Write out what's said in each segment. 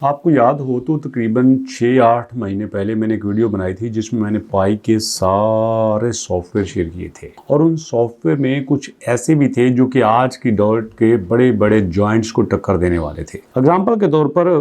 आपको याद हो तो तकरीबन 6-8 महीने पहले मैंने एक वीडियो बनाई थी जिसमें मैंने पाई के सारे सॉफ्टवेयर शेयर किए थे और उन सॉफ्टवेयर में कुछ ऐसे भी थे जो कि आज की दौर के बड़े बड़े जॉइंट्स को टक्कर देने वाले थे। एग्जाम्पल के तौर पर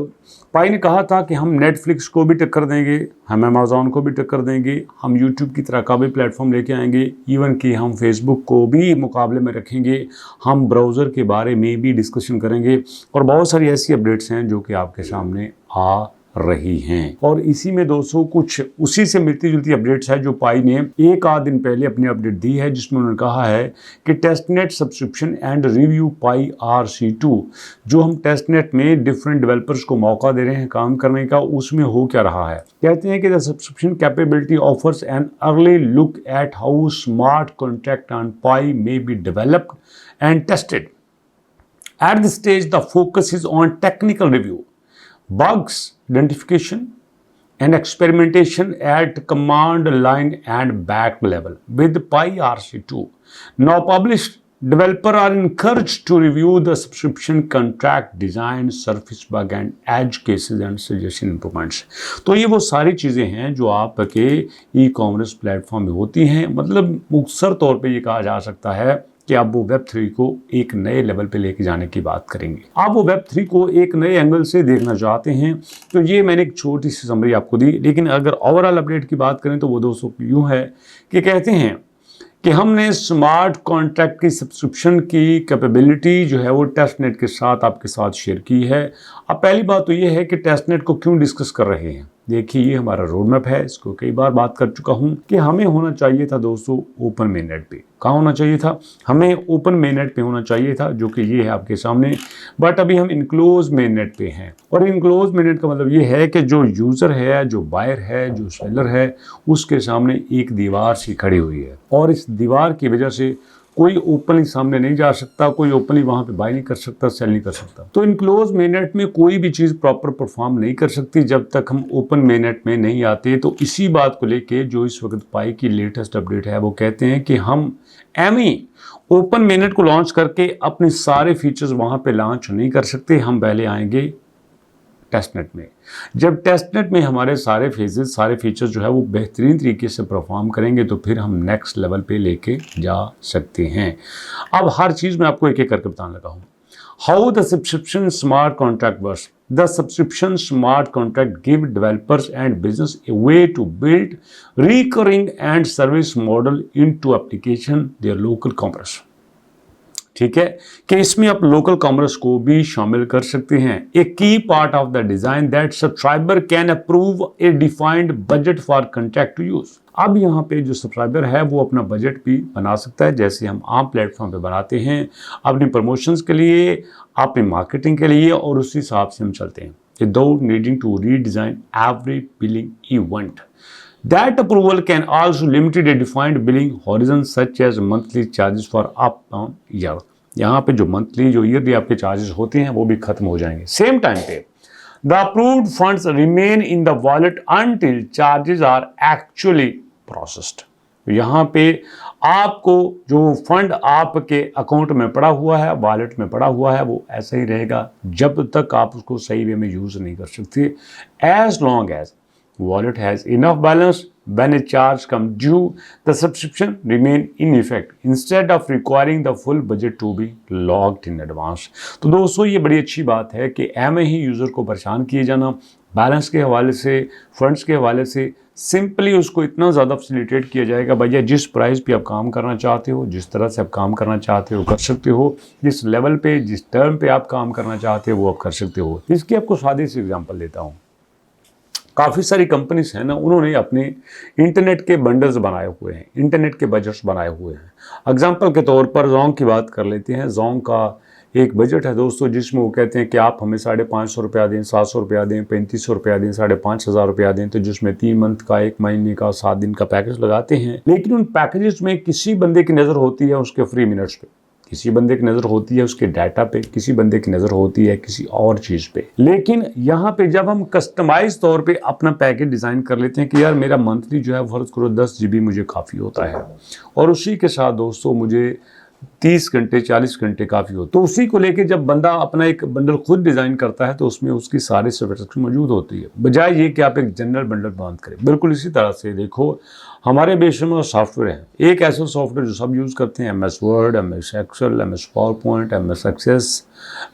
पाई ने कहा था कि हम नेटफ्लिक्स को भी टक्कर देंगे, हम अमेजोन को भी टक्कर देंगे, हम यूट्यूब की तरह का भी प्लेटफॉर्म लेके आएंगे, इवन कि हम फेसबुक को भी मुकाबले में रखेंगे, हम ब्राउज़र के बारे में भी डिस्कशन करेंगे और बहुत सारी ऐसी अपडेट्स हैं जो कि आपके सामने आ रही हैं। और इसी में दोस्तों कुछ उसी से मिलती जुलती अपडेट्स है जो पाई ने एक आध दिन पहले अपनी अपडेट दी है, जिसमें उन्होंने कहा है कि testnet subscription and review pi RC2 जो हम टेस्टनेट में डिफरेंट डेवलपर्स को मौका दे रहे हैं काम करने का, उसमें हो क्या रहा है। कहते हैं कि the subscription capability offers an early look at how smart contract on pi may be developed and tested. At this stage, the focus is on technical review, bugs identification, and experimentation at command line and back level with Pi RC2. Now published, developers are encouraged to review the subscription contract design, surface bug and edge cases and suggestion improvements. तो ये वो सारी चीज़ें हैं जो आपके e-commerce platform में होती हैं। मतलब मुख्तसर तौर पे ये कहा जा सकता है कि आप वो वेब 3 को एक नए लेवल पे लेके जाने की बात करेंगे। आप वो वेब 3 को एक नए एंगल से देखना चाहते हैं तो ये मैंने एक छोटी सी समरी आपको दी, लेकिन अगर ओवरऑल अपडेट की बात करें तो वो दोस्तों यूँ है कि कहते हैं कि हमने स्मार्ट कॉन्ट्रैक्ट की सब्सक्रिप्शन की कैपेबिलिटी जो है वो टेस्टनेट के साथ आपके साथ शेयर की है। अब पहली बात तो ये है कि टेस्टनेट को क्यों डिस्कस कर रहे हैं। देखिए, ये हमारा रोड मैप है, इसको कई बार बात कर चुका हूँ कि हमें होना चाहिए था दोस्तों ओपन मेननेट पे। कहाँ होना चाहिए था? हमें ओपन मेननेट पे होना चाहिए था, जो कि ये है आपके सामने, बट अभी हम इनक्लोज मेननेट पे हैं। और इनक्लोज मेननेट का मतलब ये है कि जो यूज़र है, जो बायर है, जो सेलर है, उसके सामने एक दीवार सी खड़ी हुई है और इस दीवार की वजह से कोई ओपनली सामने नहीं जा सकता, कोई ओपनली वहाँ पे बाय नहीं कर सकता, सेल नहीं कर सकता। तो इनक्लोज मेननेट में कोई भी चीज़ प्रॉपर परफॉर्म नहीं कर सकती जब तक हम ओपन मेननेट में नहीं आते। तो इसी बात को लेके जो इस वक्त पाई की लेटेस्ट अपडेट है वो कहते हैं कि हम ओपन मेननेट को लॉन्च करके अपने सारे फीचर्स वहाँ पे लॉन्च नहीं कर सकते। हम पहले आएंगे टेस्टनेट में। जब टेस्टनेट में हमारे सारे फेजेस, सारे फीचर्स जो है वो बेहतरीन तरीके से परफॉर्म करेंगे तो फिर हम नेक्स्ट लेवल पे लेके जा सकते हैं। अब हर चीज़ में आपको एक एक करके बताने लगा हूँ। How the subscription smart contract works. The subscription smart contract give developers and business a way to build recurring and service model into application their local commerce. ठीक है कि इसमें आप लोकल कॉमर्स को भी शामिल कर सकते हैं। A key part of the design that subscriber can approve a defined budget for contract to use. अब यहाँ पे जो सब्सक्राइबर है वो अपना बजट भी बना सकता है, जैसे हम आम प्लेटफॉर्म पे बनाते हैं अपने प्रमोशंस के लिए, अपनी मार्केटिंग के लिए, और उसी हिसाब से हम चलते हैं without needing to redesign every billing event. That approval can also limit a defined billing horizon such as monthly charges for up on year. यहाँ पे जो मंथली, जो ईयरली आपके चार्जेस होते हैं वो भी खत्म हो जाएंगे। सेम टाइम पे the approved funds remain in the wallet until charges are actually processed. यहाँ पे आपको जो फंड आपके अकाउंट में पड़ा हुआ है, वॉलेट में पड़ा हुआ है, वो ऐसा ही रहेगा जब तक आप उसको सही वे में यूज नहीं कर सकते। As long as wallet has enough balance when a charge comes due, the subscription remain in effect instead of requiring the full budget to be logged in advance. तो दोस्तों ये बड़ी अच्छी बात है कि एम ही यूज़र को परेशान किए जाना, बैलेंस के हवाले से, फंड्स के हवाले से सिंपली उसको इतना ज़्यादा फैसिलिटेट किया जाएगा, भैया जिस प्राइस पे आप काम करना चाहते हो, जिस तरह से आप काम करना चाहते हो कर सकते हो, जिस लेवल पे, जिस टर्म पे आप काम करना चाहते हो वो आप कर सकते हो। इसकी आपको सादी सी एग्जांपल देता हूँ। काफ़ी सारी कंपनीज हैं ना, उन्होंने अपने इंटरनेट के बंडल्स बनाए हुए हैं, इंटरनेट के बजट्स बनाए हुए हैं। एग्जांपल के तौर पर जोंग की बात कर लेते हैं। जोंग का एक बजट है दोस्तों जिसमें वो कहते हैं कि आप हमें 550 रुपया दें, 700 रुपया दें, 3500 रुपया दें, 5500 रुपया दें, तो जिसमें 3 मंथ का, 1 महीने का, 7 दिन का पैकेज लगाते हैं। लेकिन उन पैकेजेस में किसी बंदे की नज़र होती है उसके फ्री मिनट्स पे, किसी बंदे की नज़र होती है उसके डाटा पे, किसी बंदे की नज़र होती है किसी और चीज़ पे। लेकिन यहाँ पे जब हम कस्टमाइज तौर पे अपना पैकेज डिज़ाइन कर लेते हैं कि यार मेरा मंथली जो है फर्ज करो 10 GB मुझे काफ़ी होता है, और उसी के साथ दोस्तों मुझे 30 घंटे 40 घंटे काफ़ी हो। तो उसी को लेके जब बंदा अपना एक बंडल खुद डिज़ाइन करता है तो उसमें उसकी सारी सॉफ्टवेयर मौजूद होती है, बजाय ये कि आप एक जनरल बंडल बांध करें। बिल्कुल इसी तरह से देखो, हमारे बेशुमार सॉफ्टवेयर हैं। एक ऐसा सॉफ्टवेयर जो सब यूज़ करते हैं, MS Word, MS Excel, MS PowerPoint, MS Access,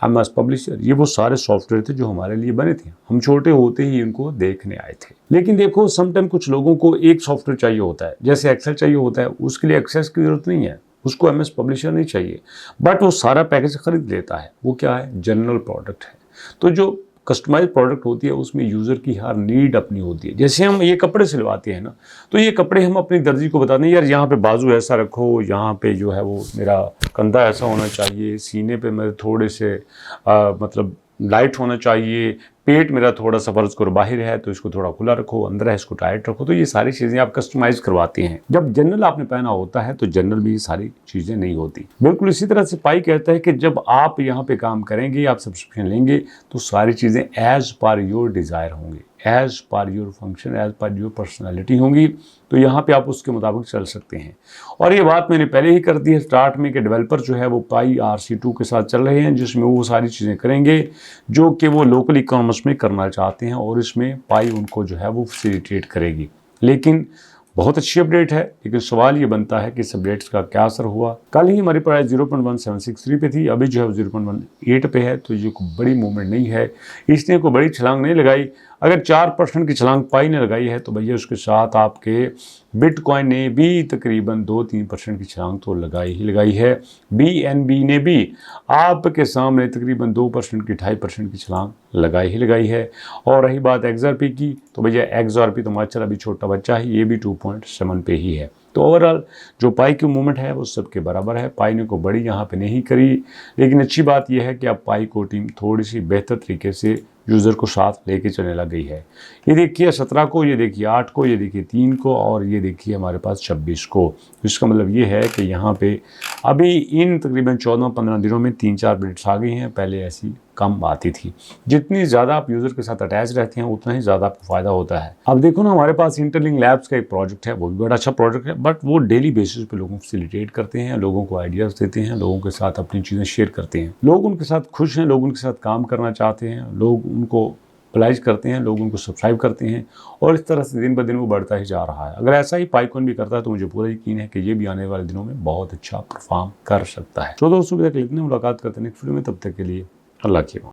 MS Publisher, ये वो सारे सॉफ्टवेयर थे जो हमारे लिए बने थे। हम छोटे होते ही इनको देखने आए थे। लेकिन देखो, समटाइम कुछ लोगों को एक सॉफ्टवेयर चाहिए होता है, जैसे एक्सेल चाहिए होता है, उसके लिए एक्सेस की जरूरत नहीं है, उसको MS पब्लिशर नहीं चाहिए, बट वो सारा पैकेज खरीद लेता है। वो क्या है? जनरल प्रोडक्ट है। तो जो कस्टमाइज प्रोडक्ट होती है उसमें यूज़र की हर नीड अपनी होती है। जैसे हम ये कपड़े सिलवाते हैं ना, तो ये कपड़े हम अपनी दर्जी को बताते हैं, यार यहाँ पे बाजू ऐसा रखो, यहाँ पे जो है वो मेरा कंधा ऐसा होना चाहिए, सीने पे मेरे थोड़े से मतलब लाइट होना चाहिए, पेट मेरा थोड़ा सा फर्ज करो बाहर है तो इसको थोड़ा खुला रखो, अंदर है इसको टाइट रखो। तो ये सारी चीज़ें आप कस्टमाइज करवाते हैं। जब जनरल आपने पहना होता है तो जनरल में ये सारी चीज़ें नहीं होती। बिल्कुल इसी तरह से पाई कहता है कि जब आप यहाँ पे काम करेंगे, आप सब्सक्रिप्शन लेंगे, तो सारी चीज़ें एज पर योर डिज़ायर होंगी, as per your function, as per your personality होंगी। तो यहाँ पे आप उसके मुताबिक चल सकते हैं। और ये बात मैंने पहले ही कर दी है स्टार्ट में कि डेवलपर जो है वो पाई RC2 के साथ चल रहे हैं, जिसमें वो सारी चीज़ें करेंगे जो कि वो लोकल ई कॉमर्स में करना चाहते हैं, और इसमें पाई उनको जो है वो फैसिलिटेट करेगी। लेकिन बहुत अच्छी अपडेट है, लेकिन सवाल ये बनता है कि इस अपडेट्स का क्या असर हुआ। कल ही हमारी प्राइस 0.1763 पे थी, अभी जो है वो 0.18 पे है। तो ये कोई बड़ी मूवमेंट नहीं है, इसने कोई बड़ी छलांग नहीं लगाई। अगर 4% की छलांग पाई ने लगाई है तो भैया उसके साथ आपके बिटकॉइन ने भी तकरीबन 2-3% की छलांग तो लगाई ही लगाई है। BNB ने भी आपके सामने तकरीबन 2% की 2.5% की छलांग लगाई ही लगाई है। और रही बात XRP की, तो भैया XRP तो माशाल्लाह अभी छोटा बच्चा है, ये भी 2.7 पे ही है। तो ओवरऑल जो पाई की मूवमेंट है वो सबके बराबर है। पाई ने को बड़ी यहाँ पे नहीं करी, लेकिन अच्छी बात यह है कि अब पाई को टीम थोड़ी सी बेहतर तरीके से यूज़र को साथ लेके चलने लग गई है। ये देखिए 17 को, ये देखिए 8 को, ये देखिए 3 को, और ये देखिए हमारे पास 26 को। इसका मतलब ये है कि यहाँ पे अभी इन तकरीबन 14-15 दिनों में 3-4 अपडेट्स आ गई हैं। पहले ऐसी कम आती थी। जितनी ज़्यादा आप यूज़र के साथ अटैच रहते हैं उतना ही ज़्यादा आपको फ़ायदा होता है। अब देखो ना, हमारे पास इंटरलिंक लैब्स का एक प्रोजेक्ट है, वो भी बड़ा अच्छा प्रोजेक्ट है, बट वो डेली बेसिस पे लोगों को फैसिलिटेट करते हैं, लोगों को आइडियाज़ देते हैं, लोगों के साथ अपनी चीज़ें शेयर करते हैं। लोग उनके साथ खुश हैं, लोग उनके साथ काम करना चाहते हैं, लोग उनको अप्लाइज करते हैं, लोग उनको सब्सक्राइब करते हैं, और इस तरह से दिन ब दिन वो बढ़ता ही जा रहा है। अगर ऐसा ही पाइकॉइन भी करता है तो मुझे पूरा यकीन है कि ये भी आने वाले दिनों में बहुत अच्छा परफॉर्म कर सकता है। तो दोस्तों, तक इतनी मुलाकात करते हैं नेक्स्ट वीडियो में, तब तक के लिए अल्लाह की।